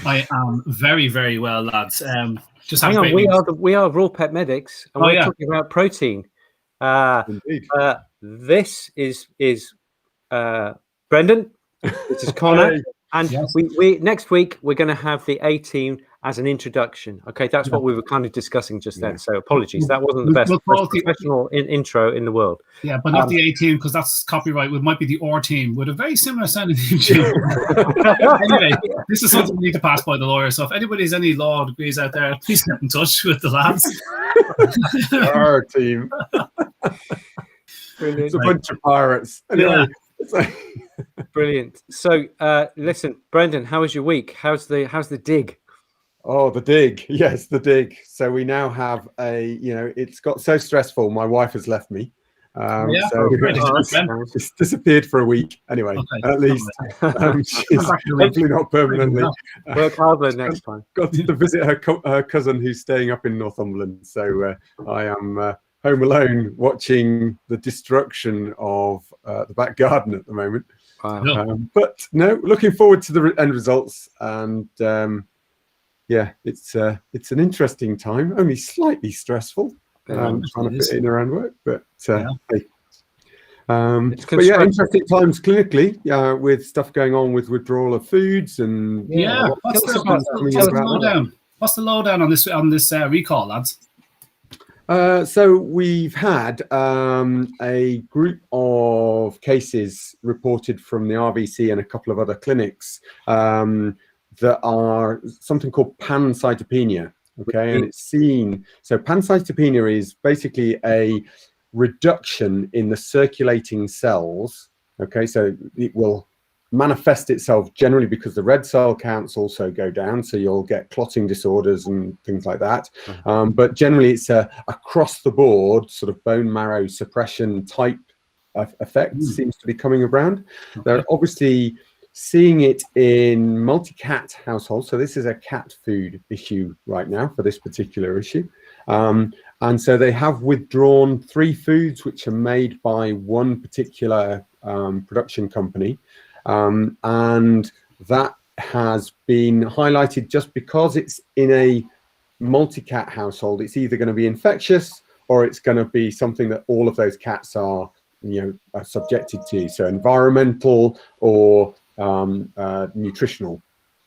I am very, very well, lads. Just hang on. We are Raw Pet Medics, and we're talking about protein. Indeed. This is Brendan. This is Connor. Hey. And we next week we're going to have the A-team as an introduction. Okay, that's what we were kind of discussing just then. So apologies, that wasn't the best professional intro in the world. Yeah, but not the A-team, because that's copyright. It might be the R-team with a very similar sounding name. Anyway, this is something we need to pass by the lawyer. So if anybody's any law degrees out there, please get in touch with the lads. R-team. It's a bunch of pirates. Anyway. Brilliant. So listen, Brendan, how was your week? How's the dig? Oh, the dig. Yes, the dig. So we now have it's got so stressful. My wife has left me. She's disappeared for a week. Anyway, at least she's hopefully not permanently. Work harder next time. Got to visit her cousin who's staying up in Northumberland. So I am home alone watching the destruction of the back garden at the moment. Wow. But no, looking forward to the end results. And it's an interesting time, only slightly stressful. Trying to fit in around work, but interesting times clinically with stuff going on with withdrawal of foods and what's the lowdown on this recall, lads? So we've had a group of cases reported from the RVC and a couple of other clinics that are something called Pancytopenia. Okay, and it's seen. So Pancytopenia is basically a reduction in the circulating cells. Okay, so it will manifest itself generally because the red cell counts also go down, so you'll get clotting disorders and things like that. But generally, it's a across the board sort of bone marrow suppression type of effect seems to be coming around. They're obviously seeing it in multi-cat households. So this is a cat food issue right now for this particular issue. And so they have withdrawn 3 foods which are made by one particular production company. And that has been highlighted just because it's in a multi-cat household. It's either going to be infectious or it's going to be something that all of those cats are subjected to. So environmental or nutritional.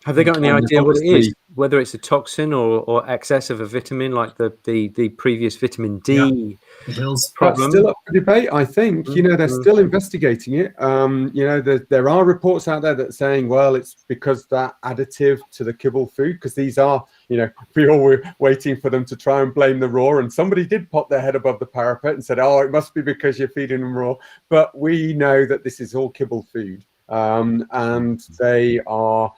Have they got any idea what it is? Whether it's a toxin or excess of a vitamin, like the previous vitamin D problem? That's still up for debate, I think. They're still investigating it. There are reports out there that saying, well, it's because that additive to the kibble food, because these are, we all were waiting for them to try and blame the raw, and somebody did pop their head above the parapet and said, oh, it must be because you're feeding them raw. But we know that this is all kibble food, and they are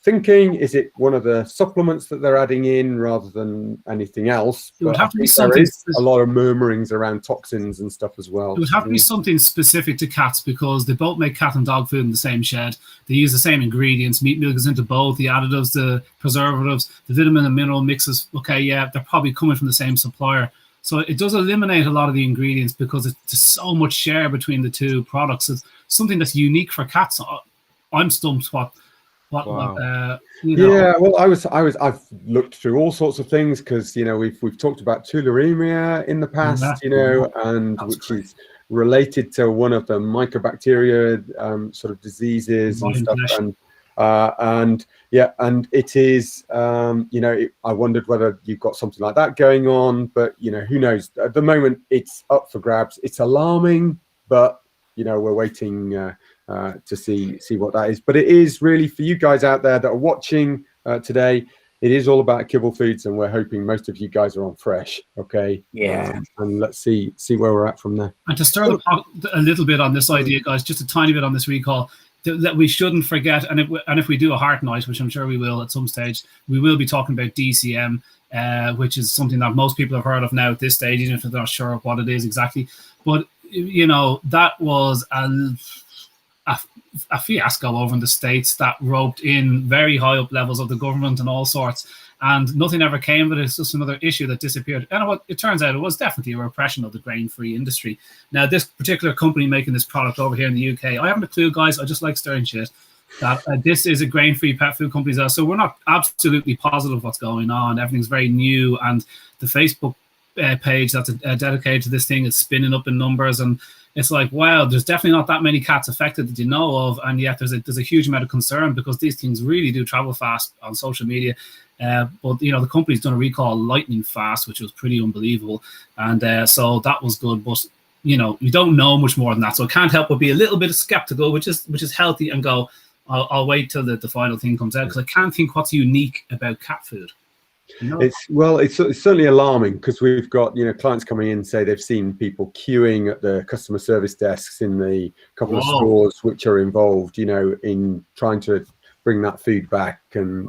thinking, is it one of the supplements that they're adding in rather than anything else? It would have to be something. There is a lot of murmurings around toxins and stuff as well. It would have to be something specific to cats, because they both make cat and dog food in the same shed. They use the same ingredients. Meat milk is into both. The additives, the preservatives, the vitamin and mineral mixes. Okay, they're probably coming from the same supplier. So it does eliminate a lot of the ingredients because it's just so much share between the two products. It's something that's unique for cats. I'm stumped. Wow. Well, I've looked through all sorts of things because we've talked about tularemia in the past, which is related to one of the mycobacteria sort of diseases and stuff, and it is I wondered whether you've got something like that going on, but who knows? At the moment, it's up for grabs. It's alarming, but we're waiting to see what that is. But it is really for you guys out there that are watching today. It is all about kibble foods, and we're hoping most of you guys are on fresh. Okay. And let's see where we're at from there. And to stir the pot a little bit on this idea, guys, just a tiny bit on this recall, that we shouldn't forget. And if we do a heart night, which I'm sure we will at some stage, we will be talking about DCM, which is something that most people have heard of now at this stage, even if they're not sure of what it is exactly. But that was a fiasco over in the States that roped in very high up levels of the government and all sorts, and nothing ever came of it. It's just another issue that disappeared. And what it turns out, it was definitely a repression of the grain-free industry. Now, this particular company making this product over here in the UK, I haven't a clue, guys. I just like stirring shit. that this is a grain-free pet food company. So we're not absolutely positive what's going on. Everything's very new, and the Facebook page that's dedicated to this thing is spinning up in numbers, and it's like, wow, there's definitely not that many cats affected that you know of, and yet there's a huge amount of concern because these things really do travel fast on social media. But the company's done a recall lightning fast, which was pretty unbelievable, and so that was good. But we don't know much more than that, so I can't help but be a little bit skeptical, which is healthy, and go, I'll wait till the final thing comes out, because I can't think what's unique about cat food. It's certainly alarming, because we've got clients coming in, say they've seen people queuing at the customer service desks in the couple of stores which are involved in trying to bring that food back and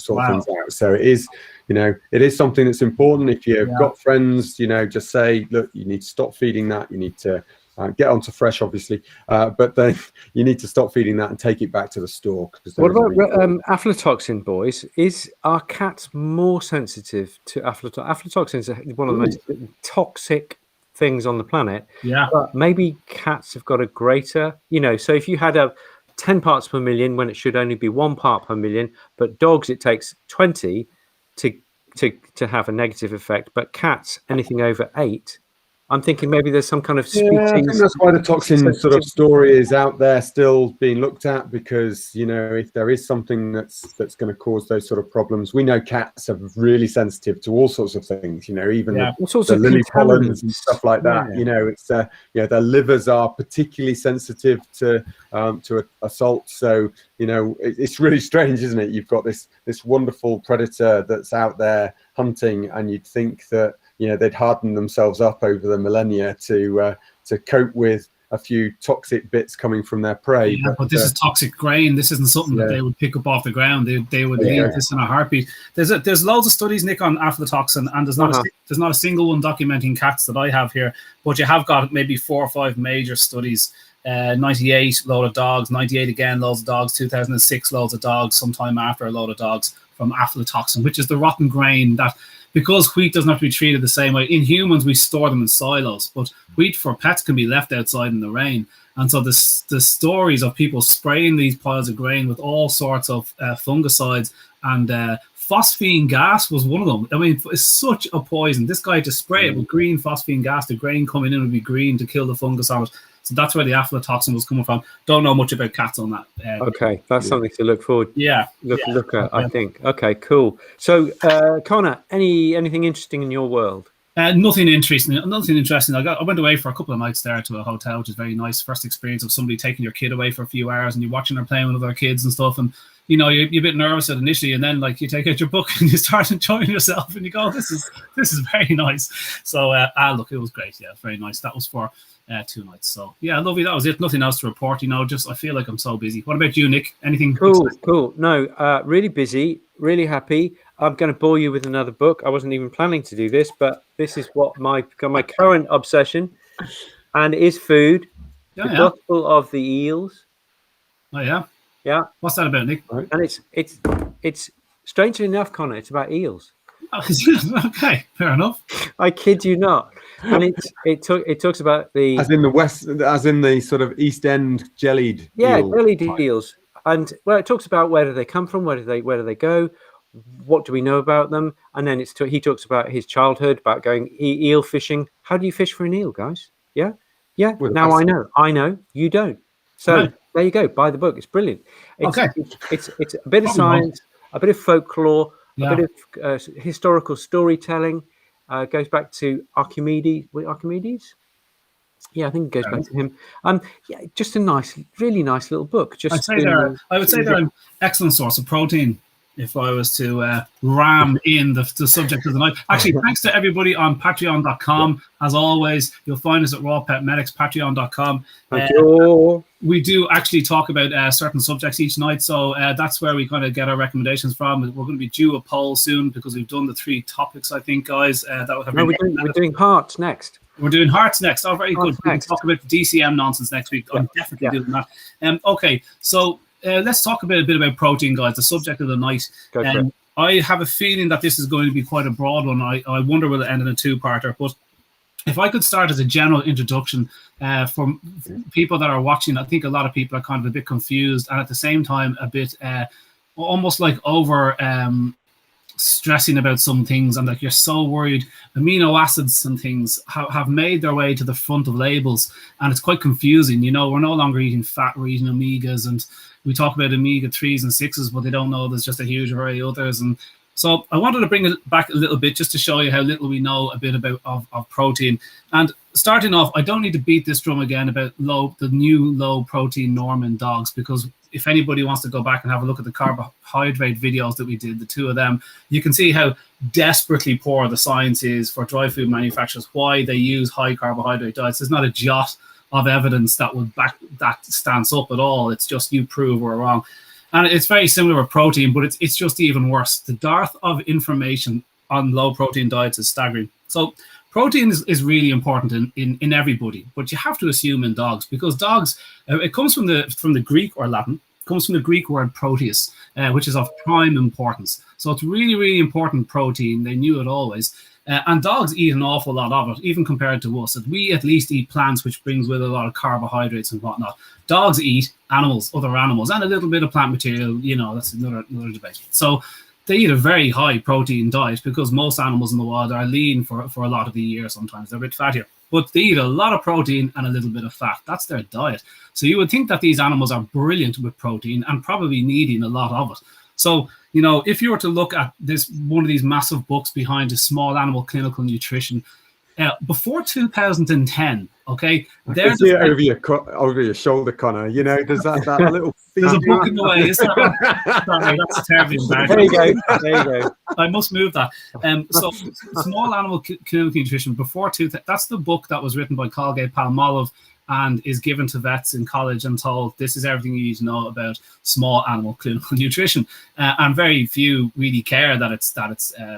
sort things out. So it is something that's important. If you've got friends, just say, look, you need to stop feeding that, you need to get onto fresh, obviously, but then you need to stop feeding that and take it back to the store. What about aflatoxin, boys? Are cats more sensitive to aflatoxin? Aflatoxin is one of the most toxic things on the planet. Yeah. But maybe cats have got a greater, so if you had 10 parts per million when it should only be 1 part per million, but dogs it takes 20 to have a negative effect, but cats anything over 8. I'm thinking maybe there's some kind of species. I think that's why the toxin sort of story is out there still being looked at, because if there is something that's going to cause those sort of problems, we know cats are really sensitive to all sorts of things. Even the lily pollens and stuff like that. It's their livers are particularly sensitive to assault. So it's really strange, isn't it? You've got this wonderful predator that's out there hunting, and you'd think that they'd harden themselves up over the millennia to cope with a few toxic bits coming from their prey. Yeah, but this is toxic grain. This isn't something that they would pick up off the ground. They would leave this in a heartbeat. There's loads of studies, Nick, on aflatoxin, and there's not a single one documenting cats that I have here, but you have got maybe 4 or 5 major studies. 98, load of dogs. 98 again, loads of dogs. 2006, loads of dogs. Sometime after, a load of dogs from aflatoxin, which is the rotten grain that, because wheat doesn't have to be treated the same way. In humans, we store them in silos, but wheat for pets can be left outside in the rain. And so the stories of people spraying these piles of grain with all sorts of fungicides, and phosphine gas was one of them. I mean, it's such a poison. This guy just spray it with green phosphine gas. The grain coming in would be green to kill the fungus on it. So that's where the aflatoxin was coming from. Don't know much about cats on that. Okay, that's something to look forward. Look at. I think. Okay, cool. So, Conor, anything interesting in your world? Nothing interesting. I went away for a couple of nights there to a hotel, which is very nice. First experience of somebody taking your kid away for a few hours, and you're watching her playing with other kids and stuff, and you're a bit nervous initially, and then you take out your book and you start enjoying yourself, and you go, this is very nice. So look, it was great. Yeah, very nice. That was for 2 nights. So yeah, lovely. That was it. Nothing else to report. Just I feel like I'm so busy. What about you, Nick? Anything cool? No, really busy, really happy. I'm going to bore you with another book. I wasn't even planning to do this, but this is what my current obsession, and it is food. The Gospel of the Eels. Oh yeah. Yeah. What's that about, Nick? And it's strangely enough, Conor, it's about eels. Okay, fair enough. I kid you not. And it talks about the as in the sort of East End jellied eel. Jellied eels. And it talks about where do they come from, where do they go, what do we know about them, and then he talks about his childhood, about going eel fishing. How do you fish for an eel, guys? Yeah. Now I know you don't. So there you go. Buy the book. It's brilliant. It's a bit of science, a bit of folklore, a bit of historical storytelling. Goes back to Archimedes. Was it Archimedes? Yeah, I think it goes back to him. Just a really nice little book. I would say they're an excellent source of protein. If I was to ram in the subject of the night. Actually, thanks to everybody on patreon.com. As always, you'll find us at Raw Pet Medics, patreon.com. We do actually talk about certain subjects each night, so that's where we kind of get our recommendations from. We're going to be due a poll soon because we've done the 3 topics, I think, guys. We're doing hearts next. We're doing hearts next. Oh, very good. We can talk about the DCM nonsense next week. I'm definitely doing that. Okay, so let's talk a bit about protein, guys, the subject of the night. I have a feeling that this is going to be quite a broad one. I wonder will it end in a 2-parter, but if I could start as a general introduction for people that are watching, I think a lot of people are kind of a bit confused and at the same time a bit almost like over stressing about some things, and like you're so worried. Amino acids and things have made their way to the front of labels, and it's quite confusing. You know, we're no longer eating fat, we're eating omegas, and we talk about omega 3s and 6s, but they don't know there's just a huge array of others. And so I wanted to bring it back a little bit just to show you how little we know a bit about of protein. And starting off, I don't need to beat this drum again about the new low protein norm in dogs, because if anybody wants to go back and have a look at the carbohydrate videos that we did, the two of them, you can see how desperately poor the science is for dry food manufacturers, why they use high carbohydrate diets. There's not a jot of evidence that would back that stance up at all. It's just you prove we're wrong. And it's very similar with protein, but it's just even worse. The dearth of information on low protein diets is staggering. So protein is really important in everybody, but you have to assume in dogs, because dogs, it comes from the Greek or Latin, comes from the Greek word proteus, which is of prime importance. So it's really, really important protein. They knew it always. And dogs eat an awful lot of it, even compared to us. We at least eat plants, which brings with a lot of carbohydrates and whatnot. Dogs eat animals, other animals, and a little bit of plant material. You know, that's another debate. So they eat a very high protein diet, because most animals in the wild are lean for a lot of the year. Sometimes they're a bit fattier, but they eat a lot of protein and a little bit of fat. That's their diet. So you would think that these animals are brilliant with protein and probably needing a lot of it. So, you know, if you were to look at one of these massive books behind a small animal clinical nutrition, before 2010, okay, there's over your shoulder, Connor. You know, there's that little. There's a book in the way. Sorry, that's terribly embarrassing. There you go. I must move that. So, small animal clinical nutrition before 2000. That's the book that was written by Colgate-Palmolive and is given to vets in college and told this is everything you need to know about small animal clinical nutrition. And very few really care that it's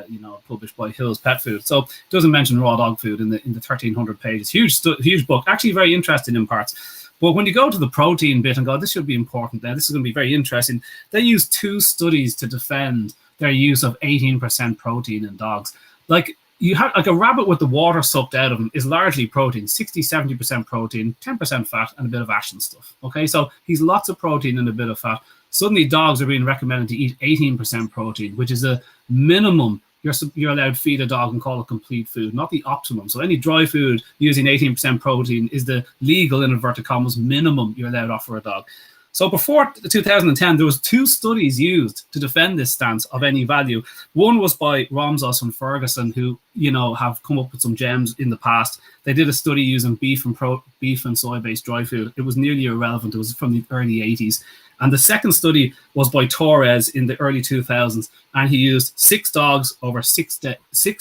you know, published by Hill's Pet Food. So it doesn't mention raw dog food in the 1,300 pages. Huge book, actually very interesting in parts. But when you go to the protein bit and go, this should be important then, this is going to be very interesting. They use 2 studies to defend their use of 18% protein in dogs. Like, you have like a rabbit with the water sucked out of him is largely protein, 60-70% protein, 10% fat, and a bit of ash and stuff. Okay, so he's lots of protein and a bit of fat. Suddenly, dogs are being recommended to eat 18% protein, which is a minimum you're allowed to feed a dog and call it complete food, not the optimum. So any dry food using 18% protein is the legal, in inverted commas, minimum you're allowed to offer a dog. So before 2010, there was 2 studies used to defend this stance of any value. One was by Romsos and Ferguson, who, you know, have come up with some gems in the past. They did a study using beef and soy-based dry food. It was nearly irrelevant. It was from the early 80s. And the second study was by Torres in the early 2000s, and he used 6 dogs over 6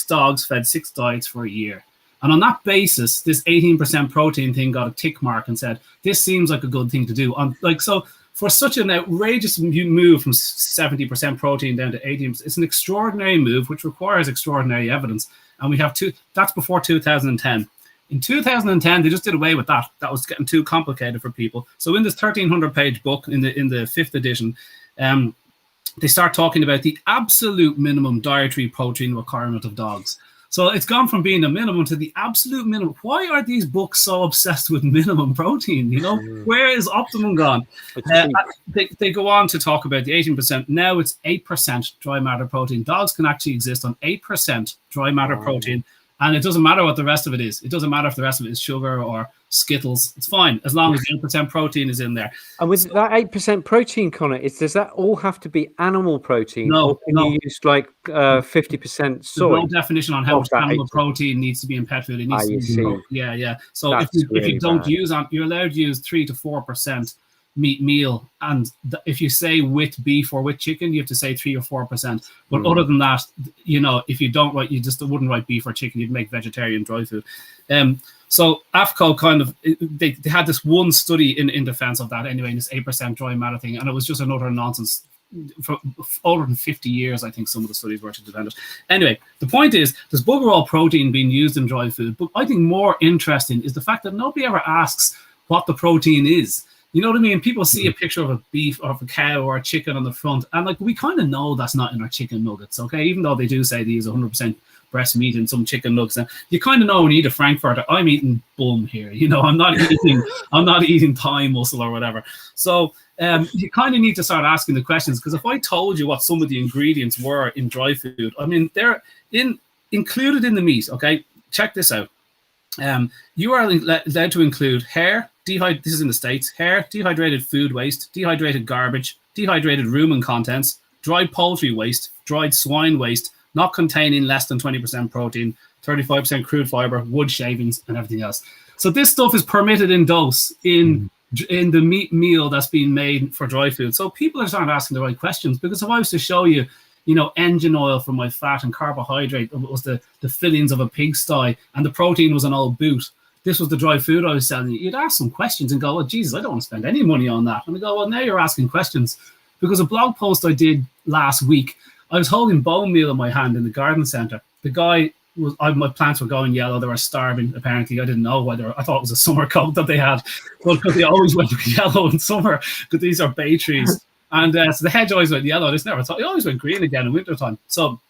dogs fed 6 diets for a year. And on that basis, this 18% protein thing got a tick mark and said, this seems like a good thing to do. So for such an outrageous move from 70% protein down to 18%, it's an extraordinary move, which requires extraordinary evidence. And we have that's before 2010. In 2010, they just did away with that. That was getting too complicated for people. So in this 1,300-page book, in the 5th edition, they start talking about the absolute minimum dietary protein requirement of dogs. So it's gone from being a minimum to the absolute minimum. Why are these books so obsessed with minimum protein? You know, where is optimum gone? They go on to talk about the 18%. Now it's 8% dry matter protein. Dogs can actually exist on 8% dry matter protein. And it doesn't matter what the rest of it is. It doesn't matter if the rest of it is sugar or Skittles. It's fine as long as the 8% protein is in there. And with that 8% protein, Connor, does that all have to be animal protein? No, or can you use like 50% soy? There's no definition on how much animal protein needs to be in pet food. It needs to be yeah. So if you don't use, you're allowed to use 3 to 4% meat meal, and if you say with beef or with chicken, you have to say 3 or 4%. But other than that, you know, if you don't write, you just wouldn't write beef or chicken. You'd make vegetarian dry food. So AFCO kind of they had this one study in defense of that anyway, in this 8% dry matter thing, and it was just an utter nonsense. For older than 50 years, I think some of the studies were to defend it. Anyway, the point is, there's bugger all protein being used in dry food, but I think more interesting is the fact that nobody ever asks what the protein is. You know what I mean? People see a picture of a beef or of a cow or a chicken on the front, and like we kind of know that's not in our chicken nuggets, okay? Even though they do say they use 100% breast meat in some chicken nuggets, and you kind of know when you eat a Frankfurter, I'm eating bum here. You know, I'm not eating thigh muscle or whatever. So you kind of need to start asking the questions, because if I told you what some of the ingredients were in dry food, I mean, they're included in the meat. Okay, check this out. You are allowed to include hair, this is in the States, hair, dehydrated food waste, dehydrated garbage, dehydrated rumen contents, dried poultry waste, dried swine waste, not containing less than 20% protein, 35% crude fiber, wood shavings, and everything else. So this stuff is permitted in dose in the meat meal that's being made for dry food. So people are starting asking the right questions, because if I was to show you, you know, engine oil for my fat and carbohydrate was the fillings of a pigsty, and the protein was an old boot, this was the dry food I was selling you, you'd ask some questions and go, well, Jesus, I don't want to spend any money on that. And I go, well, now you're asking questions. Because a blog post I did last week, I was holding bone meal in my hand in the garden centre. The guy my plants were going yellow. They were starving, apparently. I didn't know whether, I thought it was a summer coat that they had. But because they always went yellow in summer, because these are bay trees. And so the hedge always went yellow. It always went green again in wintertime. So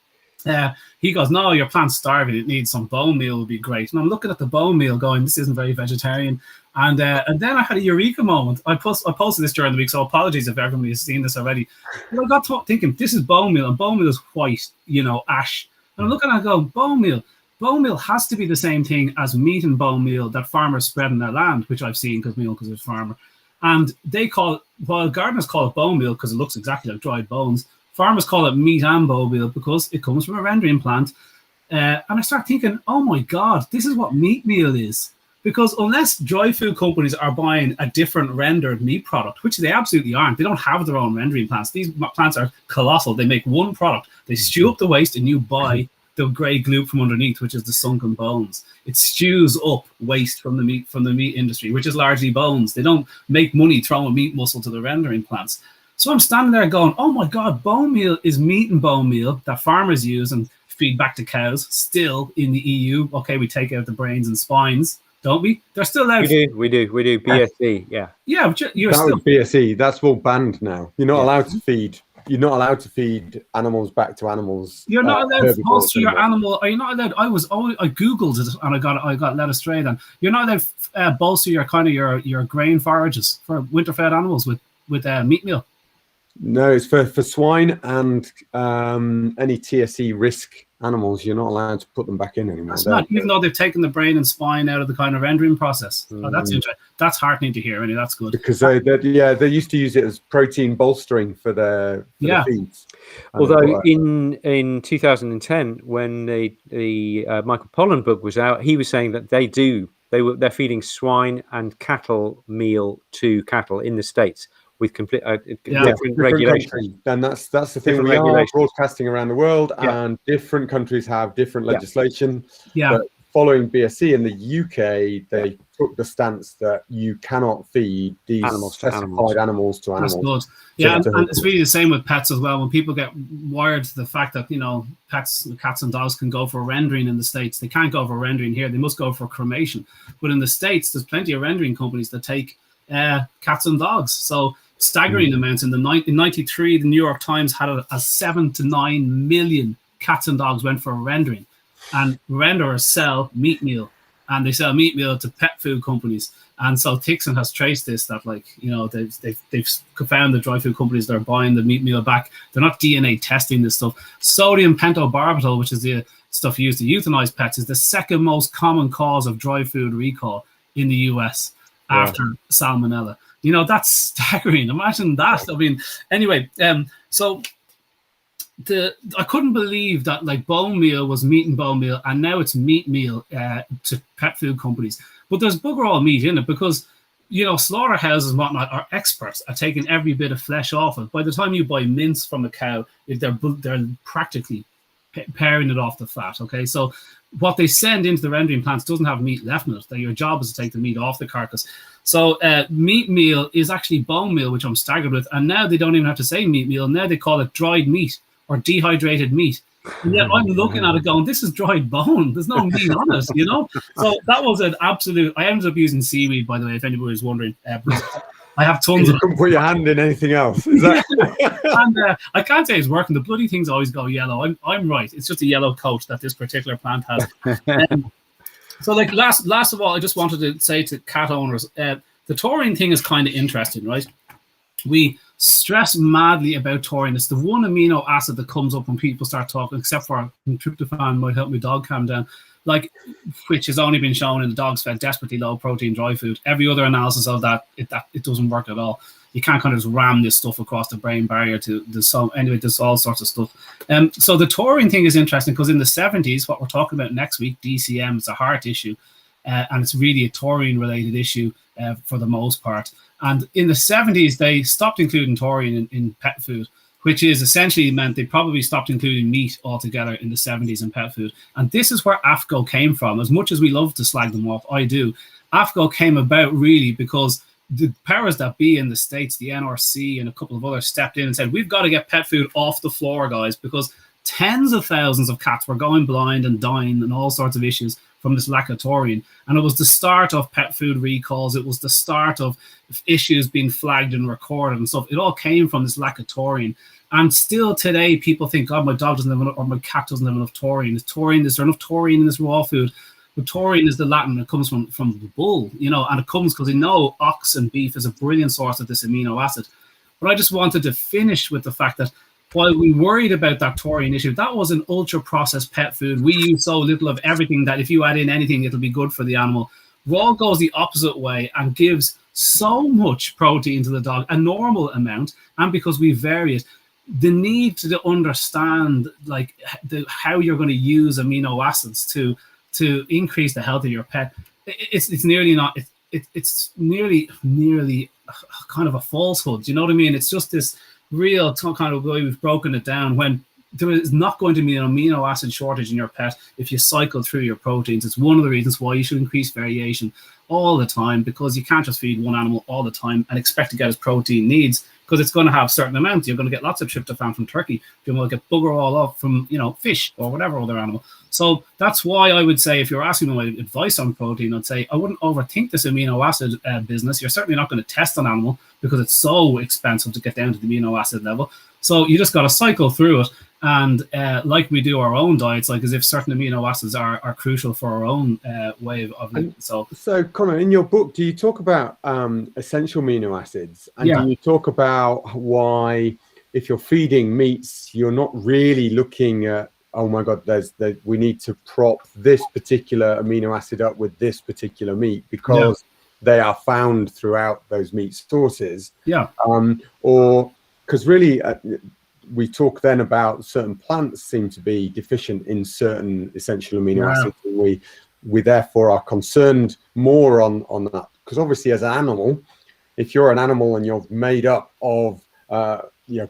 he goes, no, your plant's starving. It needs some bone meal, would be great. And I'm looking at the bone meal going, this isn't very vegetarian. And then I had a eureka moment. I posted this during the week, so apologies if everybody has seen this already. But I got thinking, this is bone meal, and bone meal is white, you know, ash. And I'm looking at it going, bone meal. Bone meal has to be the same thing as meat and bone meal that farmers spread in their land, which I've seen because my uncle's a farmer. And they call it, while gardeners call it bone meal because it looks exactly like dried bones, farmers call it meat and bone meal because it comes from a rendering plant. And I start thinking, oh my God, this is what meat meal is. Because unless dry food companies are buying a different rendered meat product, which they absolutely aren't, they don't have their own rendering plants. These plants are colossal. They make one product. They stew up the waste and you buy the grey gloop from underneath, which is the sunken bones. It stews up waste from the meat industry, which is largely bones. They don't make money throwing meat muscle to the rendering plants. So I'm standing there going, oh my God, bone meal is meat and bone meal that farmers use and feed back to cows still in the EU. Okay, we take out the brains and spines. Don't we? They're still allowed. We do. BSE, yeah. Yeah, but you're that still was BSE. That's all banned now. You're not allowed to feed. You're not allowed to feed animals back to animals. You're not allowed to bolster your animal. Are you not allowed? I googled it and I got led astray. Then you're not allowed to bolster your your grain forages for winter fed animals with meat meal. No, it's for swine and any TSE risk animals. You're not allowed to put them back in anymore. That's not, even though they've taken the brain and spine out of the kind of rendering process. Oh, that's interesting. That's heartening to hear. Anyway, that's good. Because they used to use it as protein bolstering for the feeds. Although in 2010, when the Michael Pollan book was out, he was saying that they're feeding swine and cattle meal to cattle in the States with complete different regulations. And that's the thing. We are broadcasting around the world, and different countries have different legislation. Yeah. But following BSE in the UK, they took the stance that you cannot feed these specified animals to animals. That's good. Yeah, and it's really the same with pets as well. When people get wired to the fact that, you know, cats and dogs can go for rendering in the States, they can't go for rendering here. They must go for cremation. But in the States, there's plenty of rendering companies that take cats and dogs. So staggering amounts. In 93, the New York Times had a 7 to 9 million cats and dogs went for rendering. And renderers sell meat meal, and they sell meat meal to pet food companies. And so Tixon has traced this, that, like, you know, they've found the dry food companies that are buying the meat meal back. They're not DNA testing this stuff. Sodium pentobarbital, which is the stuff used to euthanize pets, is the second most common cause of dry food recall in the US after salmonella. You know, that's staggering. Imagine that. I mean, anyway, so I couldn't believe that, like, bone meal was meat and bone meal, and now it's meat meal to pet food companies. But there's bugger all meat in it because, you know, slaughterhouses and whatnot are experts at taking every bit of flesh off it. By the time you buy mince from a cow, they're practically paring it off the fat. Okay, so what they send into the rendering plants doesn't have meat left in it. Your job is to take the meat off the carcass. So meat meal is actually bone meal, which I'm staggered with. And now they don't even have to say meat meal. Now they call it dried meat or dehydrated meat. And yet I'm looking at it going, this is dried bone. There's no meat on it, you know? So that was an absolute... I ended up using seaweed, by the way, if anybody was wondering. I have tons You of couldn't put your hand in anything else. Is that? and I can't say it's working. The bloody things always go yellow. I'm right. It's just a yellow coat that this particular plant has. So like last of all, I just wanted to say to cat owners, the taurine thing is kind of interesting, right? We stress madly about taurine. It's the one amino acid that comes up when people start talking, except for tryptophan might help my dog calm down, like, which has only been shown in the dogs fed desperately low protein dry food. Every other analysis of that it doesn't work at all. You can't kind of just ram this stuff across the brain barrier to there's all sorts of stuff. So the taurine thing is interesting because in the 70s, what we're talking about next week, DCM, is a heart issue, and it's really a taurine related issue for the most part. And in the 70s, they stopped including taurine in pet food, which is essentially meant they probably stopped including meat altogether in the 70s in pet food. And this is where AFCO came from. As much as we love to slag them off, I do. AFCO came about really because the powers that be in the States, the NRC and a couple of others, stepped in and said, we've got to get pet food off the floor, guys, because tens of thousands of cats were going blind and dying and all sorts of issues from this lack of taurine. And it was the start of pet food recalls. It was the start of issues being flagged and recorded and stuff. It all came from this lack of taurine. And still today, people think, God, my dog doesn't have enough, or my cat doesn't have enough taurine. Is there enough taurine in this raw food? But taurine is the Latin. It comes from the bull, and it comes because ox and beef is a brilliant source of this amino acid. But I just wanted to finish with the fact that while we worried about that taurine issue, that was an ultra-processed pet food. We use so little of everything that if you add in anything, it'll be good for the animal. Raw goes the opposite way and gives so much protein to the dog, a normal amount, and because we vary it, the need to understand how you're going to use amino acids to increase the health of your pet, it's nearly not. It's nearly kind of a falsehood. Do you know what I mean? It's just this real kind of way we've broken it down when there is not going to be an amino acid shortage in your pet if you cycle through your proteins. It's one of the reasons why you should increase variation all the time, because you can't just feed one animal all the time and expect to get his protein needs, because it's going to have certain amounts. You're going to get lots of tryptophan from turkey. You're going to get bugger all up from fish or whatever other animal. So that's why I would say, if you're asking me my advice on protein, I'd say I wouldn't overthink this amino acid business. You're certainly not going to test an animal because it's so expensive to get down to the amino acid level. So you just got to cycle through it. And like we do our own diets, like as if certain amino acids are crucial for our own way of living. So Conor, in your book, do you talk about essential amino acids? And do you talk about why, if you're feeding meats, you're not really looking at, oh my God, we need to prop this particular amino acid up with this particular meat because they are found throughout those meat sources? Or because really, we talk then about certain plants seem to be deficient in certain essential amino acids. And we therefore are concerned more on that, because obviously as an animal, if you're an animal and you're made up of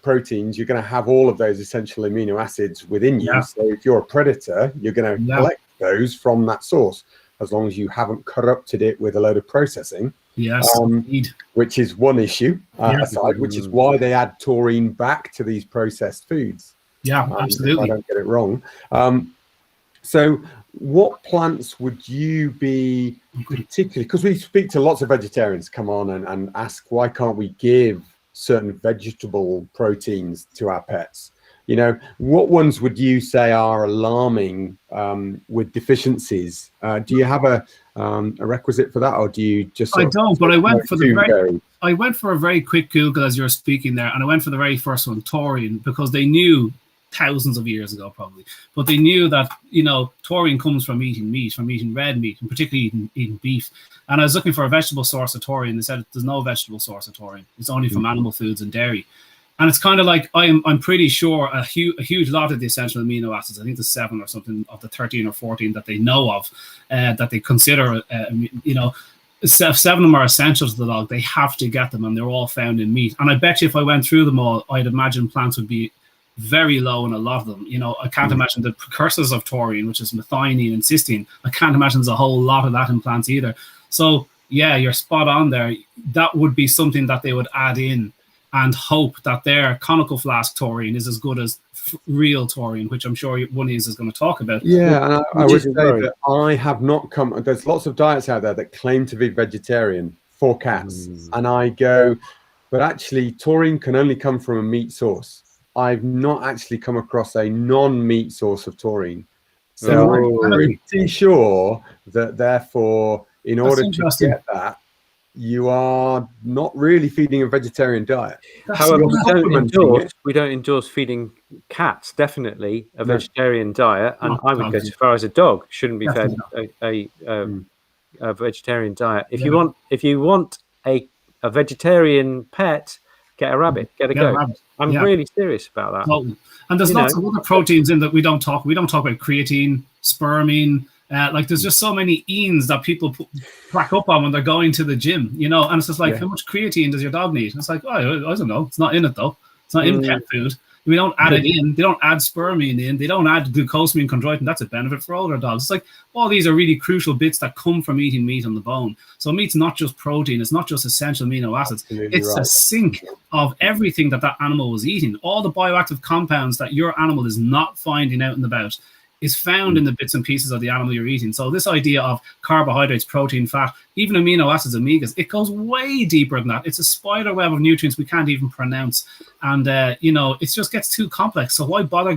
proteins, you're going to have all of those essential amino acids within you. So if you're a predator, you're going to collect those from that source, as long as you haven't corrupted it with a load of processing. Which is one issue aside, which is why they add taurine back to these processed foods. Absolutely. If I don't get it wrong. So what plants would you be particularly, because we speak to lots of vegetarians come on and ask, why can't we give certain vegetable proteins to our pets? What ones would you say are alarming with deficiencies? Do you have a requisite for that, or do you just? I don't, but I went for a very quick Google as you're speaking there, and I went for the very first one, taurine, because they knew thousands of years ago probably, but they knew that taurine comes from eating meat, from eating red meat, and particularly eating beef. And I was looking for a vegetable source of taurine. They said there's no vegetable source of taurine. It's only from animal foods and dairy. And it's kind of like I'm pretty sure a huge lot of the essential amino acids, I think there's 7 or something of the 13 or 14 that they know of, that they consider, 7 of them are essential to the dog. They have to get them, and they're all found in meat. And I bet you if I went through them all, I'd imagine plants would be very low in a lot of them. I can't imagine the precursors of taurine, which is methionine and cysteine. I can't imagine there's a whole lot of that in plants either. So yeah, you're spot on there. That would be something that they would add in and hope that their conical flask taurine is as good as real taurine, which I'm sure one of you is going to talk about. Yeah, and I would say that I have not come. There's lots of diets out there that claim to be vegetarian for cats. And I go, but actually taurine can only come from a meat source. I've not actually come across a non-meat source of taurine. So I'm pretty sure that therefore, in order to get that, you are not really feeding a vegetarian diet. However, we don't endorse feeding cats, definitely a vegetarian diet, and I would go as far as a dog shouldn't be fed a vegetarian diet. If you want a vegetarian pet, get a rabbit, get a goat. I'm really serious about that. Totally. And there's lots of other proteins in that we don't talk about creatine, spermine. Like there's just so many enes that people crack up on when they're going to the gym, you know, and it's just like, how much creatine does your dog need? And it's like, oh, I don't know. It's not in it though. It's not in pet food. We don't add it in. They don't add spermine in. They don't add glucosamine, chondroitin. That's a benefit for older dogs. It's like all these are really crucial bits that come from eating meat on the bone. So meat's not just protein. It's not just essential amino acids. It's a sink of everything that animal was eating. All the bioactive compounds that your animal is not finding out and about is found in the bits and pieces of the animal you're eating. So this idea of carbohydrates, protein, fat, even amino acids, omegas, it goes way deeper than that. It's a spider web of nutrients we can't even pronounce. And, you know, it just gets too complex. So why bother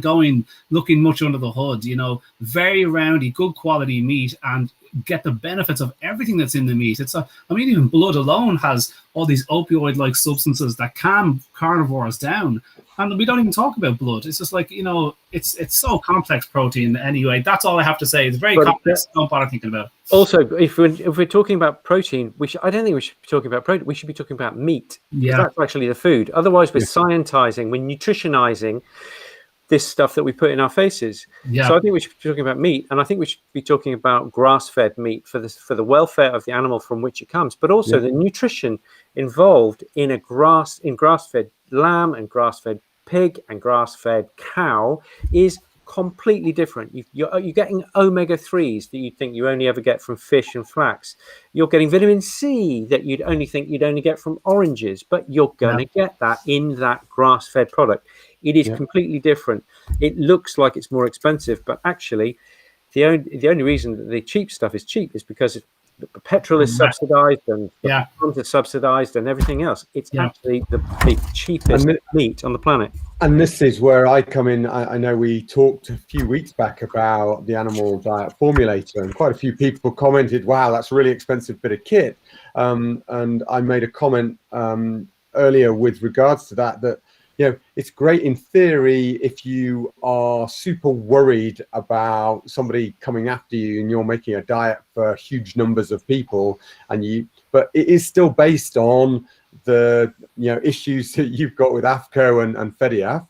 looking much under the hood, you know, very roundy, good quality meat and get the benefits of everything that's in the meat. Even blood alone has all these opioid-like substances that calm carnivores down. And we don't even talk about blood. It's just like, you know, it's so complex, protein anyway. That's all I have to say. It's very complex. Don't bother thinking about it. Also, if we're talking about protein, I don't think we should be talking about protein. We should be talking about meat. Yeah. That's actually the food. Otherwise, we're scientizing, we're nutritionizing this stuff that we put in our faces. Yeah. So I think we should be talking about meat, and I think we should be talking about grass-fed meat for the welfare of the animal from which it comes, but also the nutrition involved in grass-fed lamb and grass-fed pig and grass-fed cow is completely different. You're getting omega-3s that you'd think you only ever get from fish and flax. You're getting vitamin C that you'd only think you'd only get from oranges, but you're going to get that in that grass-fed product. It is completely different. It looks like it's more expensive, but actually the only reason that the cheap stuff is cheap is because the petrol is subsidized and the farms are subsidized and everything else. It's actually the cheapest meat on the planet. And this is where I come in. I know we talked a few weeks back about the animal diet formulator, and quite a few people commented, wow, that's a really expensive bit of kit. And I made a comment earlier with regards to that, you know, it's great in theory if you are super worried about somebody coming after you and you're making a diet for huge numbers of people, but it is still based on the issues that you've got with AFCO and FEDIAF.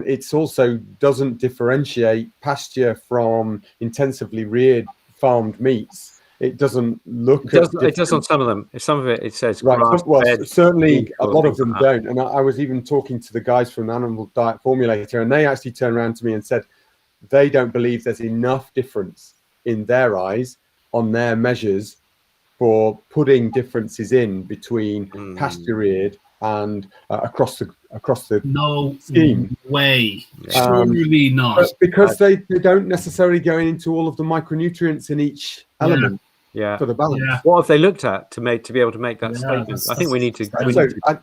It's also doesn't differentiate pasture from intensively reared farmed meats. It doesn't look. It does on some of them. Some of it says right. Well, certainly a lot of them don't. And I was even talking to the guys from the Animal Diet Formulator, and they actually turned around to me and said they don't believe there's enough difference in their eyes on their measures for putting differences in between pasture reared and across the no scheme. Way. Surely not. Because they don't necessarily go into all of the micronutrients in each element. Yeah. For the balance. Yeah. What have they looked at to be able to make that statement? I think we need to.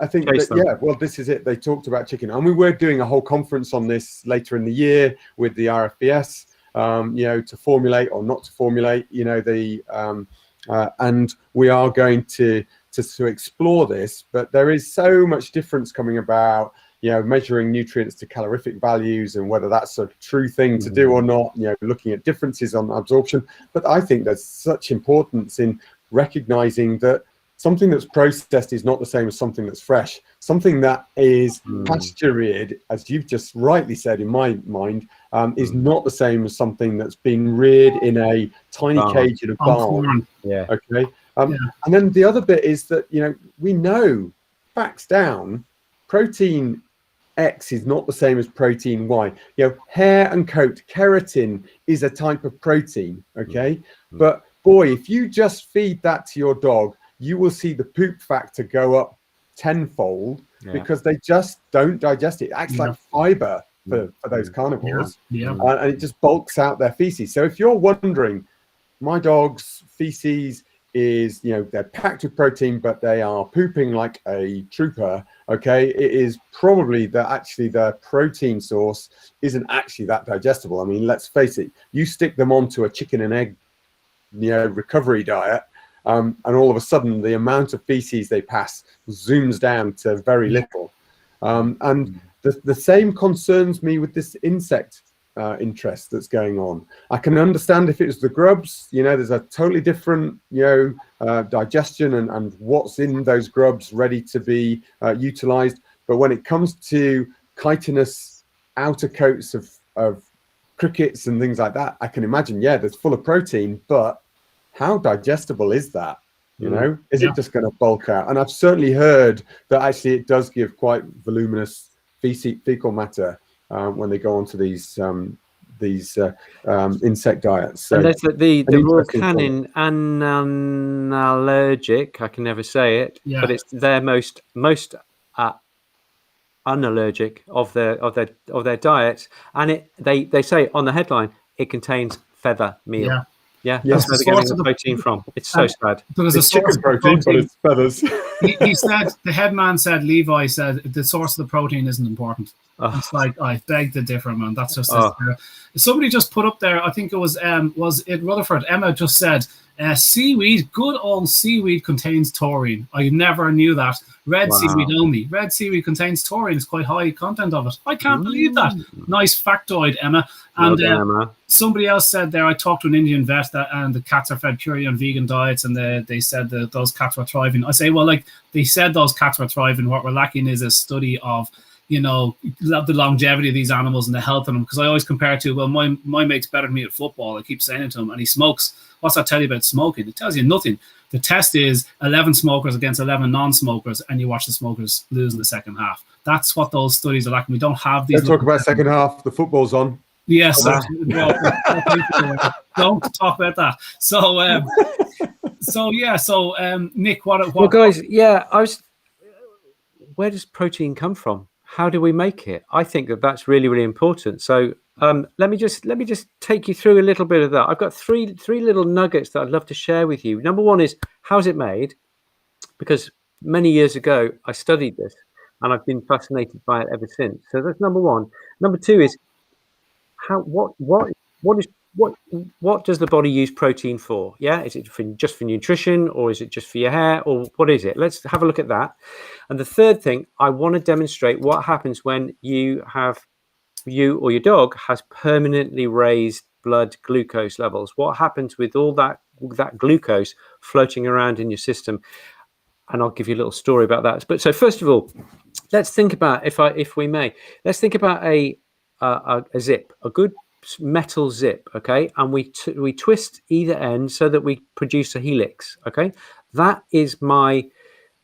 I think that, well, this is it. They talked about chicken, and we're doing a whole conference on this later in the year with the RFBS. To formulate or not to formulate. And we are going to explore this, but there is so much difference coming about. Measuring nutrients to calorific values and whether that's a true thing to do or not, looking at differences on absorption. But I think there's such importance in recognizing that something that's processed is not the same as something that's fresh. Something that is pasture reared, as you've just rightly said in my mind, is not the same as something that's been reared in a tiny cage in a barn. Yeah. Okay. And then the other bit is that, we know, facts down, protein X is not the same as protein Y. Hair and coat, keratin is a type of protein, okay? But boy, if you just feed that to your dog, you will see the poop factor go up tenfold because they just don't digest it. It acts like fiber for those carnivores. And it just bulks out their feces. So if you're wondering, my dog's feces is, they're packed with protein, but they are pooping like a trooper. Okay, it is probably that actually the protein source isn't actually that digestible. I mean, let's face it, you stick them onto a chicken and egg, recovery diet, and all of a sudden the amount of feces they pass zooms down to very little. And the same concerns me with this insect interest that's going on. I can understand if it was the grubs, there's a totally different, digestion and what's in those grubs ready to be utilized. But when it comes to chitinous outer coats of crickets and things like that, I can imagine, that's full of protein, but how digestible is that? Is it just going to bulk out? And I've certainly heard that actually it does give quite voluminous fecal matter when they go onto these insect diets. So, and there's the Royal Canin analergic. I can never say it, but it's their most unallergic of their diets, and they say on the headline it contains feather meal. That's where they're getting the protein from. It's so sad. There's a source of protein, but it's feathers. he said, the head man said, Levi said, the source of the protein isn't important. It's like, I beg to differ, man. That's just somebody just put up there. I think it was it Rutherford? Emma just said, seaweed, good old seaweed contains taurine. I never knew that. Red seaweed only. Red seaweed contains taurine. It's quite high content of it. I can't believe that. Nice factoid, Emma. And Emma. Somebody else said there, I talked to an Indian vet and the cats are fed purely on vegan diets, and they said that those cats were thriving. I say, well, like they said those cats were thriving. What we're lacking is a study of, the longevity of these animals and the health of them. Because I always compare it to, well, my mate's better than me at football. I keep saying it to him, and he smokes. What's that tell you about smoking? It tells you nothing. The test is 11 smokers against 11 non-smokers, and you watch the smokers lose in the second half. That's what those studies are lacking. We don't have these. Let's talk about second half. The football's on. Yes. Don't talk about that. So, Nick, what? Well, guys, where does protein come from? How do we make it? I think that's really, really important. So let me just take you through a little bit of that. I've got three little nuggets that I'd love to share with you. Number one is, how's it made? Because many years ago I studied this and I've been fascinated by it ever since. So that's number one. Number two is, what does the body use protein for? Is it just for nutrition, or is it just for your hair, or what is it? Let's have a look at that. And the third thing, I want to demonstrate what happens when you or your dog has permanently raised blood glucose levels. What happens with all that glucose floating around in your system? And I'll give you a little story about that. But so first of all, let's think about, if we may, let's think about a zip, a good metal zip, okay, and we twist either end so that we produce a helix, okay. That is my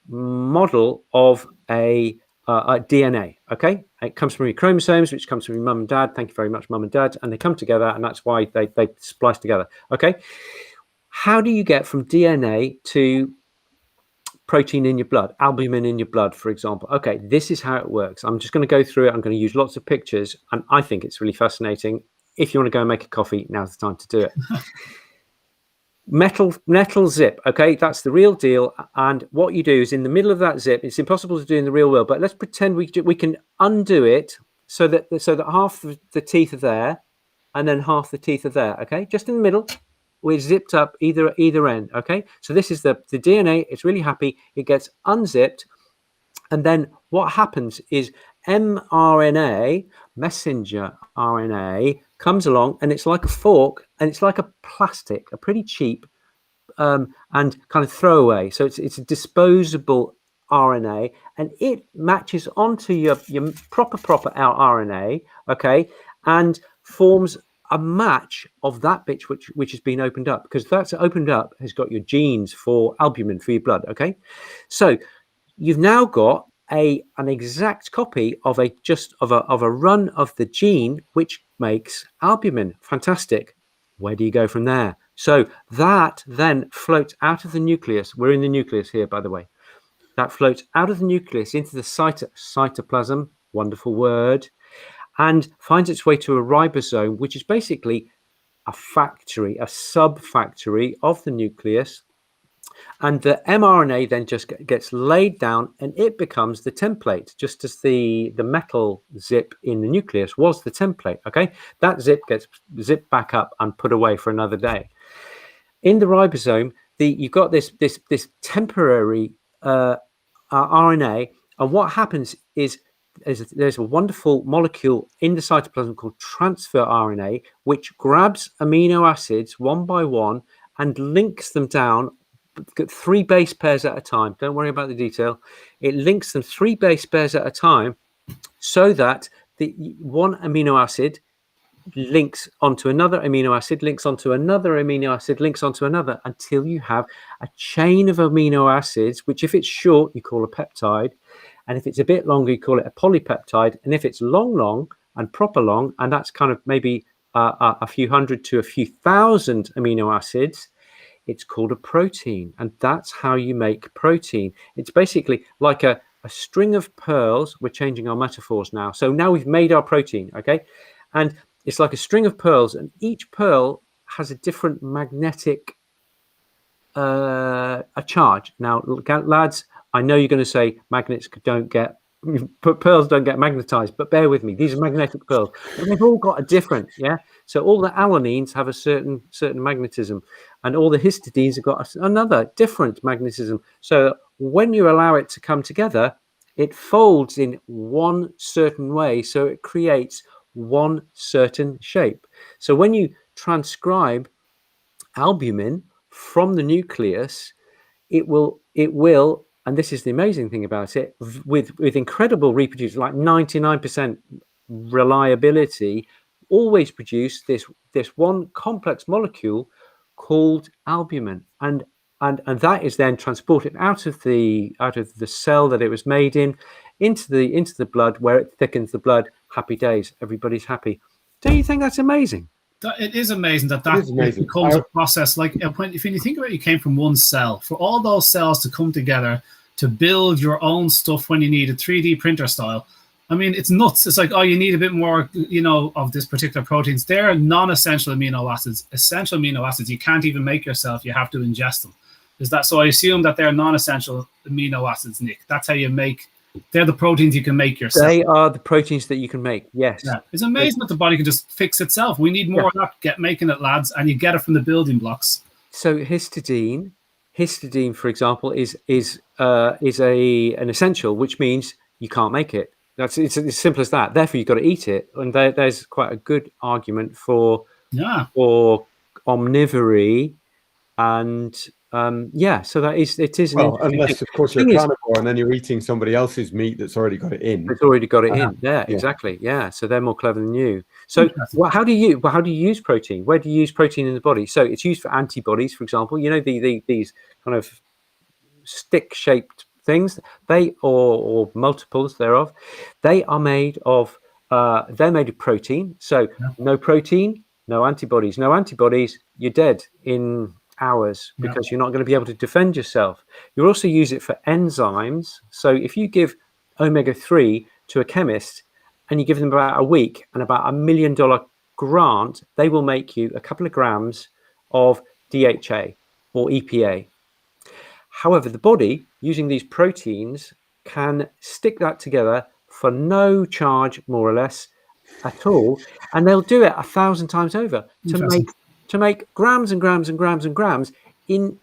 model of a DNA, okay. It comes from your chromosomes, which comes from your mum and dad. Thank you very much, mum and dad, and they come together, and that's why they splice together, okay. How do you get from DNA to protein in your blood, albumin in your blood, for example? Okay, this is how it works. I'm just going to go through it. I'm going to use lots of pictures, and I think it's really fascinating. If you want to go and make a coffee, now's the time to do it. Metal zip, okay, that's the real deal. And what you do is, in the middle of that zip, it's impossible to do in the real world, but let's pretend we can undo it so that half of the teeth are there, and then half the teeth are there, okay, just in the middle. We're zipped up either end, okay. So this is the DNA. It's really happy. It gets unzipped, and then what happens is mRNA, messenger RNA, comes along, and it's like a fork, and it's like a plastic, a pretty cheap and kind of throwaway. So it's a disposable RNA, and it matches onto your proper RNA, okay, and forms a match of that bit which has been opened up, because that's opened up has got your genes for albumin for your blood, okay. So you've now got an exact copy of a run of the gene which makes albumin. Fantastic. Where do you go from there? So that then floats out of the nucleus. We're in the nucleus here, by the way. That floats out of the nucleus into the cytoplasm, wonderful word, and finds its way to a ribosome, which is basically a factory, a sub-factory of the nucleus, And the mRNA then just gets laid down and it becomes the template, just as the metal zip in the nucleus was the template. Okay, that zip gets zipped back up and put away for another day. In the ribosome, you've got this temporary RNA, and what happens is there's a wonderful molecule in the cytoplasm called transfer RNA, which grabs amino acids one by one and links them down 3 base pairs at a time. Don't worry about the detail. It links them 3 base pairs at a time so that the one amino acid links onto another amino acid, links onto another amino acid, links onto another, until you have a chain of amino acids, which if it's short, you call a peptide. And if it's a bit longer, you call it a polypeptide. And if it's long and proper long, and that's kind of maybe a few hundred to a few thousand amino acids, it's called a protein. And that's how you make protein. It's basically like a string of pearls. We're changing our metaphors now. So now we've made our protein, okay? And it's like a string of pearls, and each pearl has a different magnetic charge. Now, lads, I know you're going to say magnets don't get, pearls don't get magnetized, but bear with me. These are magnetic pearls, and they've all got a different, yeah. So all the alanines have a certain magnetism, and all the histidines have got another different magnetism. So when you allow it to come together, it folds in one certain way, so it creates one certain shape. So when you transcribe albumin from the nucleus, it will, and this is the amazing thing about it, with incredible reproducibility, like 99% reliability, always produce this one complex molecule called albumin, and that is then transported out of the cell that it was made in into the blood, where it thickens the blood. Happy days, everybody's happy. Don't you think that's amazing? It is amazing that becomes a process. Like if you think about it, you came from one cell. For all those cells to come together to build your own stuff when you need a 3D printer style, I mean, it's nuts. It's like, oh, you need a bit more, of this particular proteins. They're non-essential amino acids. Essential amino acids you can't even make yourself. You have to ingest them. Is that so? I assume that they're non-essential amino acids, Nick. That's how you make. They're the proteins you can make yourself. They are the proteins that you can make. Yes. Yeah. It's amazing that the body can just fix itself. We need more of that. Get making it, lads, and you get it from the building blocks. So histidine, for example, is an essential, which means you can't make it. It's as simple as that. Therefore, you've got to eat it. And there's quite a good argument for omnivory, and so it is. Well, unless of course you're a carnivore and then you're eating somebody else's meat that's already got it in. It's already got it in. Yeah, exactly. Yeah, so they're more clever than you. So, how do you use protein? Where do you use protein in the body? So it's used for antibodies, for example. These kind of stick-shaped things. Or multiples thereof. They are made of. They're made of protein. So no protein, no antibodies. No antibodies, you're dead in hours, because you're not going to be able to defend yourself. You also use it for enzymes. So if you give omega-3 to a chemist and you give them about a week and about $1 million grant, they will make you a couple of grams of DHA or EPA. However, the body, using these proteins, can stick that together for no charge, more or less, at all, and they'll do it 1,000 times over to make grams and grams and grams and grams in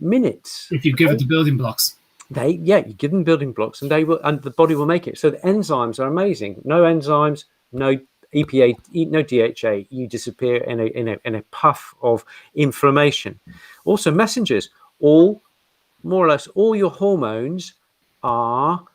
minutes. If you give it the building blocks. You give them building blocks, and the body will make it. So the enzymes are amazing. No enzymes, no EPA, no DHA. You disappear in a puff of inflammation. Also, messengers. More or less all your hormones are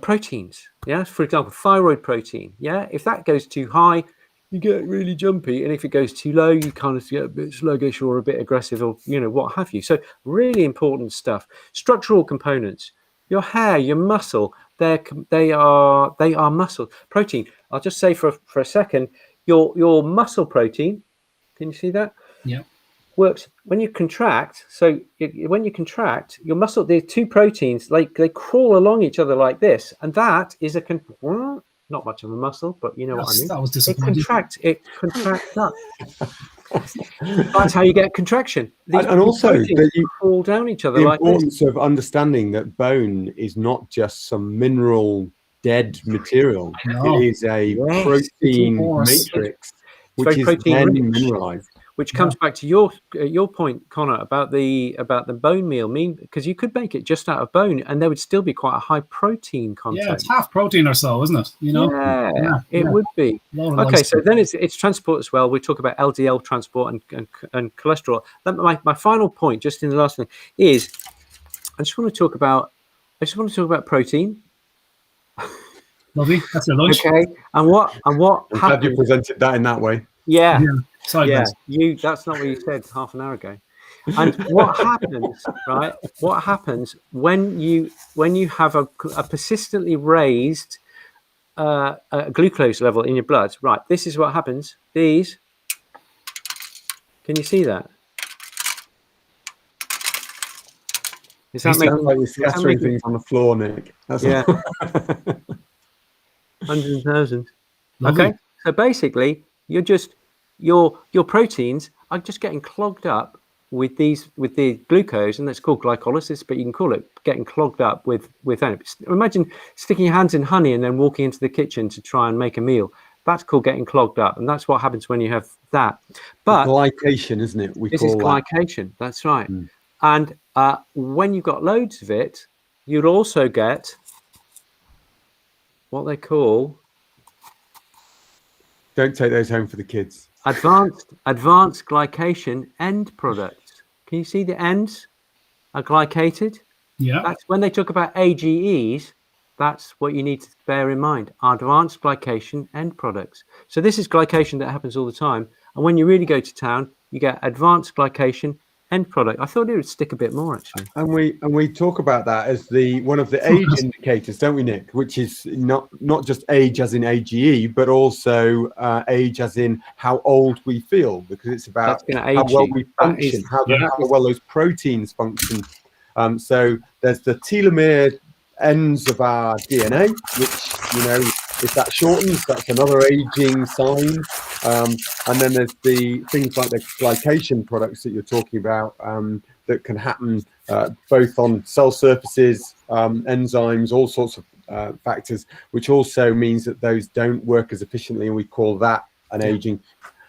proteins. Yeah, for example, thyroid protein. Yeah, if that goes too high, you get really jumpy, and if it goes too low, you kind of get a bit sluggish or a bit aggressive, or what have you. So really important stuff. Structural components: your hair, your muscle. They are muscle protein. I'll just say for a second, your muscle protein. Can you see that? Yeah. Works when you contract. So when you contract your muscle, the two proteins, like they crawl along each other like this, and that is not much of a muscle, but you know what I mean. That was disappointing. It contracts up. That's how you get contraction. And also that you fall down each other the like this. importance of understanding that bone is not just some mineral dead material. No. It is a Yes, protein course. matrix, It's which very is protein then rich. mineralized. Which comes back to your point, Connor, about the bone meal. Because you could make it just out of bone, and there would still be quite a high protein content. Yeah, it's half protein or so, isn't it? You know. Yeah, it would be. Load of Okay, lice. so then it's transport as well. We talk about LDL transport and cholesterol. Then my final point, just in the last thing, is I just want to talk about protein. Lovely. That's your lunch. Okay, and what I'm glad happens? you presented that in that way. Yeah. Sideways. That's not what you said half an hour ago. And what happens, right? What happens when you have a persistently raised glucose level in your blood? Right. This is what happens. These. Can you see that? Is that Sounds like you're scattering things on the floor, Nick. That's hundreds and thousands. Lovely. Okay. So basically, you're just your proteins are just getting clogged up with the glucose, and that's called glycolysis, but you can call it getting clogged up with imagine sticking your hands in honey and then walking into the kitchen to try and make a meal. That's called getting clogged up, and that's what happens when you have that. But glycation, isn't it? This is glycation. That's right. And when you've got loads of it, you'd also get what they call, don't take those home for the kids, advanced glycation end products. Can you see the ends are glycated? Yeah. That's when they talk about AGEs. That's what you need to bear in mind. Advanced glycation end products. So this is glycation that happens all the time. And when you really go to town, you get advanced glycation end product. I thought it would stick a bit more, actually. and we talk about that as one of the age indicators, don't we, Nick? Which is not just age as in AGE, but also age as in how old we feel, because it's about how well we function, how well those proteins function. So there's the telomere ends of our DNA, which if that shortens, that's another aging sign. And then there's the things like the glycation products that you're talking about that can happen both on cell surfaces, enzymes, all sorts of factors, which also means that those don't work as efficiently, and we call that an aging.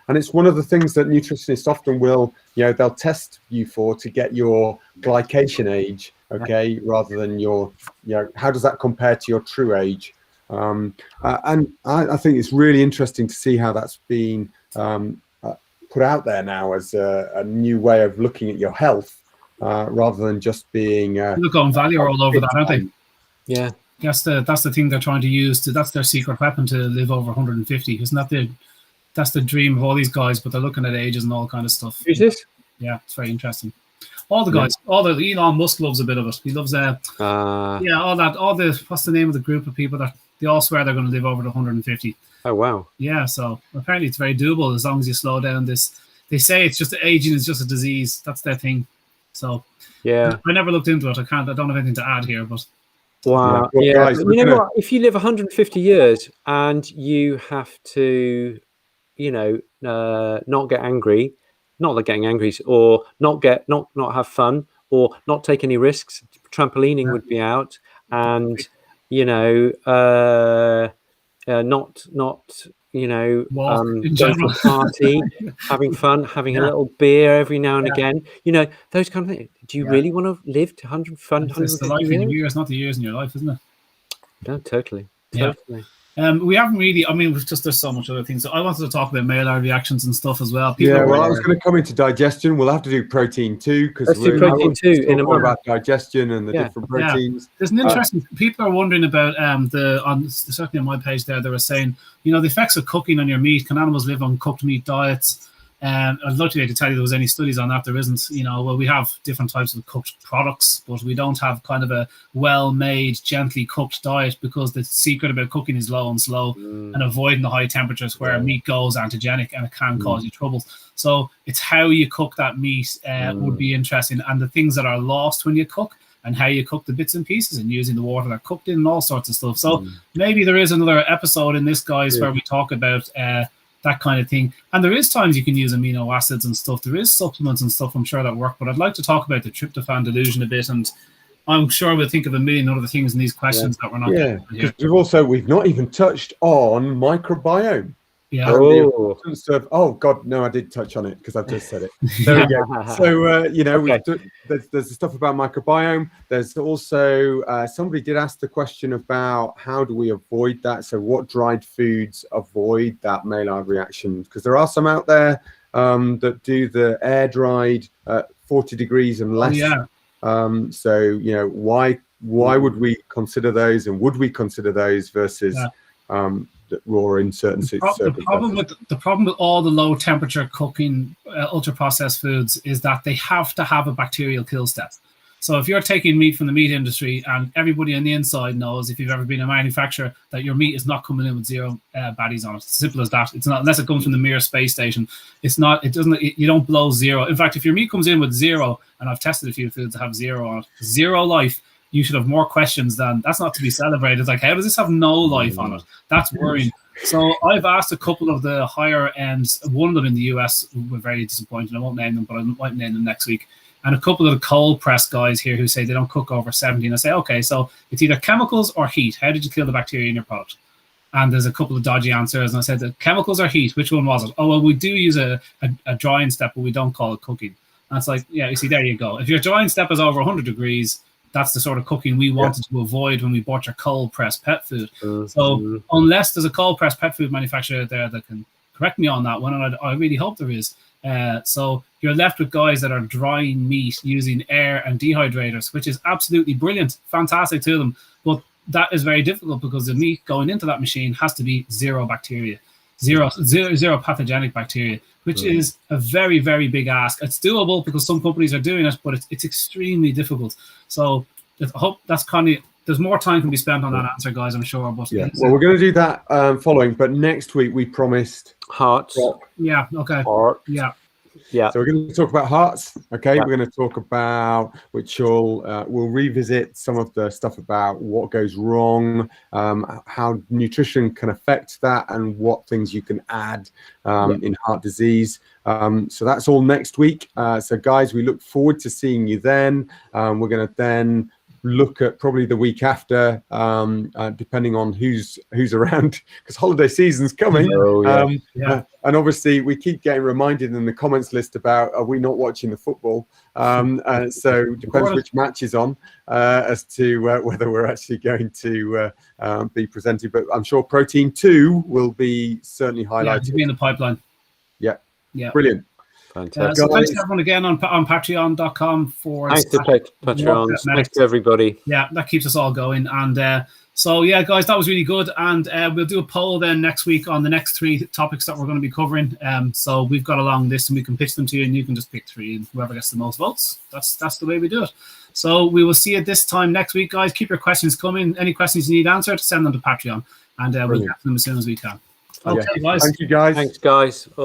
And it's one of the things that nutritionists often will, they'll test you for to get your glycation age, okay, rather than your, how does that compare to your true age? And I think it's really interesting to see how that's been put out there now as a new way of looking at your health, rather than just being. Look on value all over that, aren't they? Yeah. That's the thing they're trying to use. That's their secret weapon to live over 150. Isn't that that's the dream of all these guys? But they're looking at ages and all kind of stuff. Who's this? Yeah, it's very interesting. All the guys, all the Elon Musk loves a bit of it. He loves all the what's the name of the group of people that they all swear they're going to live over to 150. Oh wow. Yeah, so apparently it's very doable as long as you slow down this. They say it's just aging is just a disease. That's their thing. So yeah, I never looked into it. I don't have anything to add here, but wow. Yeah. Yeah. Guys, You know what? If you live 150 years and you have to, not get angry, not like getting angry, or not have fun, or not take any risks, trampolining would be out, and going to a party, having fun, having a little beer every now and again, those kind of things. Do you really want to live to 150 it's the life in your years, not the years in your life, isn't it? No, totally. We haven't really. I mean, there's so much other things. So I wanted to talk about maillard reactions and stuff as well. I was going to come into digestion. We'll have to do protein too, because we're protein too in a moment about digestion and the different proteins. Yeah. There's an interesting. People are wondering about certainly on my page there. They were saying, the effects of cooking on your meat. Can animals live on cooked meat diets? I'd love to be able to tell you there was any studies on that. There isn't. We have different types of cooked products, but we don't have kind of a well-made, gently cooked diet, because the secret about cooking is low and slow and avoiding the high temperatures where meat goes antigenic and it can cause you troubles. So it's how you cook that meat would be interesting, and the things that are lost when you cook, and how you cook the bits and pieces, and using the water they're cooked in, and all sorts of stuff. So maybe there is another episode in this, guys, where we talk about that kind of thing. And there is times you can use amino acids and stuff. There is supplements and stuff, I'm sure, that work. But I'd like to talk about the tryptophan delusion a bit, and I'm sure we'll think of a million other things in these questions that we're not. Yeah, because we've not even touched on microbiome. Yeah. Oh God, no, I did touch on it because I've just said it. There we go. So there's the stuff about microbiome. There's also somebody did ask the question about how do we avoid that. So what dried foods avoid that Maillard reaction? Because there are some out there that do the air dried 40 degrees and less. So why would we consider those, and would we consider those versus raw in certain circumstances? The problem with all the low temperature cooking ultra processed foods is that they have to have a bacterial kill step. So if you're taking meat from the meat industry, and everybody on the inside knows, if you've ever been a manufacturer, that your meat is not coming in with zero baddies on it. It's simple as that. It's not, unless it comes from the Mir space station. It's not. It doesn't. You don't blow zero. In fact, if your meat comes in with zero, and I've tested a few foods that have zero on it, zero life, you should have more questions than that's not to be celebrated. It's like, how does this have no life on it? That's worrying. So I've asked a couple of the higher ends. One of them in the US were very disappointed. I won't name them, but I might name them next week. And a couple of the cold press guys here who say they don't cook over 70. And I say, okay, so it's either chemicals or heat. How did you kill the bacteria in your product? And there's a couple of dodgy answers. And I said, the chemicals or heat, which one was it? Oh, well, we do use a drying step, but we don't call it cooking. And it's like, yeah, you see, there you go. If your drying step is over 100 degrees, that's the sort of cooking we wanted to avoid when we bought your cold pressed pet food. So unless there's a cold pressed pet food manufacturer out there that can correct me on that one, and I really hope there is. So you're left with guys that are drying meat using air and dehydrators, which is absolutely brilliant, fantastic to them. But that is very difficult because the meat going into that machine has to be zero bacteria, zero pathogenic bacteria, which is a very, very big ask. It's doable because some companies are doing it, but it's extremely difficult. So I hope that's kind of, there's more time can be spent on that answer, guys, I'm sure. But well, we're going to do that following, but next week we promised hearts. Yeah, okay. Heart. Yeah. So we're going to talk about hearts. Okay, we're going to talk about, which we'll revisit some of the stuff about what goes wrong, how nutrition can affect that, and what things you can add in heart disease. So that's all next week. So guys, we look forward to seeing you then. We're going to then look at probably the week after, depending on who's around, because holiday season's coming. And obviously we keep getting reminded in the comments list about, are we not watching the football? So depends which match is on as to whether we're actually going to be presented. But I'm sure Protein 2 will be certainly highlighted. Yeah, be in the pipeline. Yeah. Brilliant. Fantastic. So thanks to everyone again on patreon.com for thanks to Patreon. Thanks to everybody. Yeah, that keeps us all going. And so yeah, guys, that was really good. And we'll do a poll then next week on the next 3 topics that we're going to be covering. So we've got a long list and we can pitch them to you, and you can just pick 3, and whoever gets the most votes, that's the way we do it. So we will see you this time next week, guys. Keep your questions coming. Any questions you need answered, send them to Patreon, and we'll get them as soon as we can. Okay, guys. Thank you, guys. Thanks, guys. All the